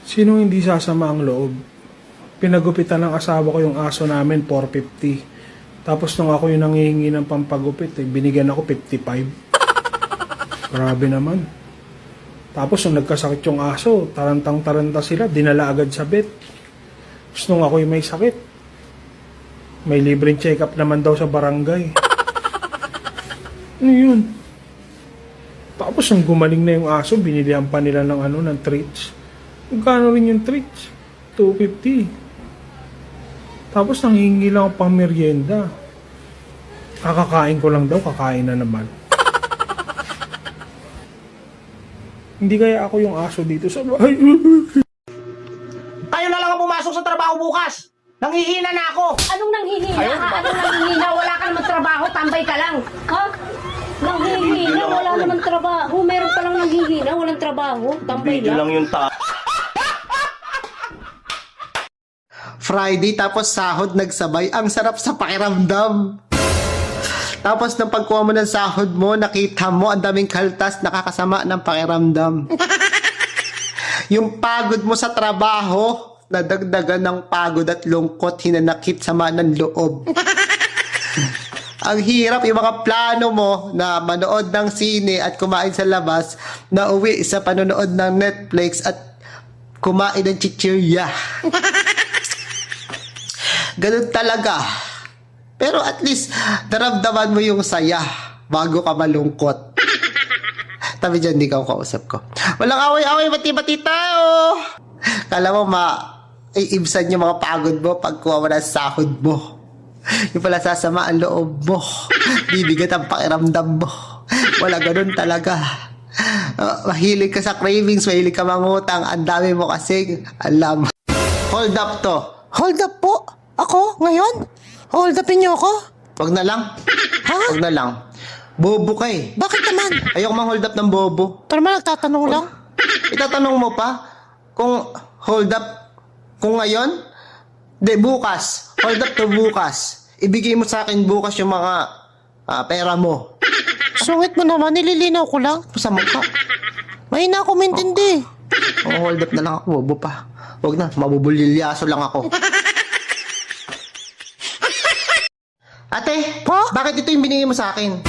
Sino hindi sasama ang loob? Pinagupitan ng asawa ko yung aso namin, 450. Tapos nung ako yung nangihingi ng pampagupit, binigyan ako 55. Grabe naman. Tapos nung nagkasakit yung aso, tarantang-taranta sila, dinala agad sa vet. Tapos nung ako yung may sakit, may libreng check-up naman daw sa barangay. Ano yun? Tapos nung gumaling na yung aso, binilihan pa nila ng treats. Magkano rin yung treats? 250. Tapos nanghingi lang ako pang merienda. Kakakain ko lang daw, kakain na naman. Hindi kaya ako yung aso dito sa bahay. Kayo na lang ang pumasok sa trabaho bukas. Nanghihina na ako. Anong nanghihina ka? Anong nanghihina? Wala ka naman trabaho, tambay ka lang. Ha? Nanghihina, wala naman trabaho. Meron pa lang nanghihina, walang trabaho, tambay lang. yung Friday tapos sahod nagsabay. Ang sarap sa pakiramdam. Tapos nang pagkuha mo ng sahod mo, nakita mo ang daming kaltas, nakakasama ng pakiramdam. Yung pagod mo sa trabaho, nadagdagan ng pagod at lungkot, hinanakit sama ng loob. Ang hirap yung mga plano mo na manood ng sine at kumain sa labas, na uwi sa panonood ng Netflix at kumain ng chichirya. Ganun talaga. Pero at least, naramdaman mo yung saya bago ka malungkot. Tabi dyan, di ka kausap ko. Walang away-away, bati-bati tayo. Kala mo iibsan yung mga pagod mo pagkuha mo ng sahod mo. Yung pala sasama ang loob mo. Bibigat ang pakiramdam mo. Wala ganun talaga. Mahilig ka sa cravings, mahilig ka mangutang. Ang dami mo kasing alam. Hold up to. Hold up po? Ako? Ngayon? Hold upin niyo ako? Wag na lang. Ha? Wag na lang. Bobo ka eh. Bakit naman? Ayoko mang-hold up ng bobo. Pero naman nagtatanong lang. Itatanong mo pa kung hold up kung ngayon? Di, bukas. Hold up to bukas. Ibigay mo sa akin bukas yung mga pera mo. Sungit mo naman, nililinaw ko lang. Sa mukha. May na ako maintindi. Hold up na lang ako, bobo pa. Huwag na, mabubulilyaso lang ako. Ate, Po? bakit ito yung binigay mo sa akin?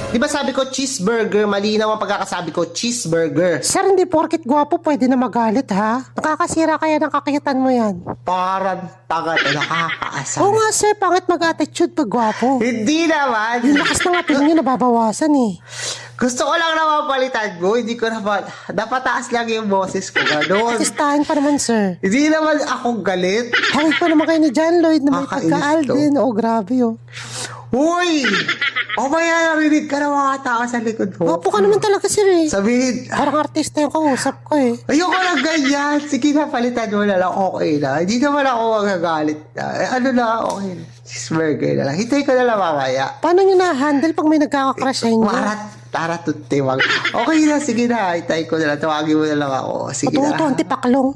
Di ba sabi ko cheeseburger? Malinaw ang pagkakasabi ko, cheeseburger. Sir, hindi porkit gwapo pwede na magalit ha. Nakakasira kaya ng kakitan mo yan. Parang taga to, nakakaasar. Oo nga sir, pangit mag-attitude pag gwapo. Hindi naman. Yung lakas ng ating nyo nababawasan eh. Gusto ko lang na mapalitan mo. Hindi ko naman. Dapat taas lang yung boses ko. Ganon. Artistahin pa naman sir. Hindi naman ako galit. Hawig pa naman kayo ni John Lloyd na may Kakainis pagka-Alden. Oh, grabe oh. Uy! O maya narinig ka ng mga tao sa likod mo. Gwapo ka naman talaga sir eh. Sabihin, Parang artista yung kausap ko eh. ayoko lang ganyan. Sige na, palitan mo na lang. Okay na. Hindi naman ako magagalit na. Ano na, okay na. Cheeseburger na lang. Hintay ko na lang mamaya. Paano nyo na-handle pag may nagkakakrush sa inyo? Tara, tuti. Okay na, sige na. Hintay ko na lang. Tawagin mo na lang ako. Sige na. Patuto, antipaklong.